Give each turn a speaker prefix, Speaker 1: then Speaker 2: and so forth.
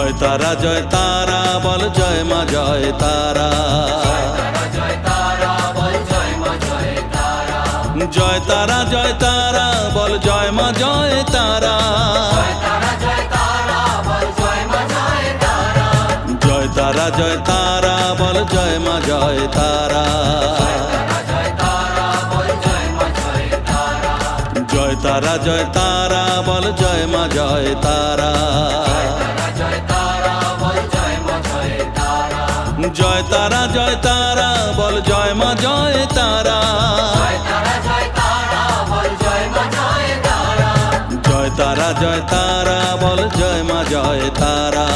Speaker 1: জয় তারা জয় তারা বল জয় মা জয় তারা। জয় তারা জয় তারা বল জয় মা জয় তারা। জয় তারা জয় তারা বল জয় মা জয় তারা। জয় তারা জয় তারা বল জয় মা জয় তারা। জয় তারা জয় তারা বল জয় মা জয় তারা। জয় তারা জয় তারা বল জয় মা জয় তারা।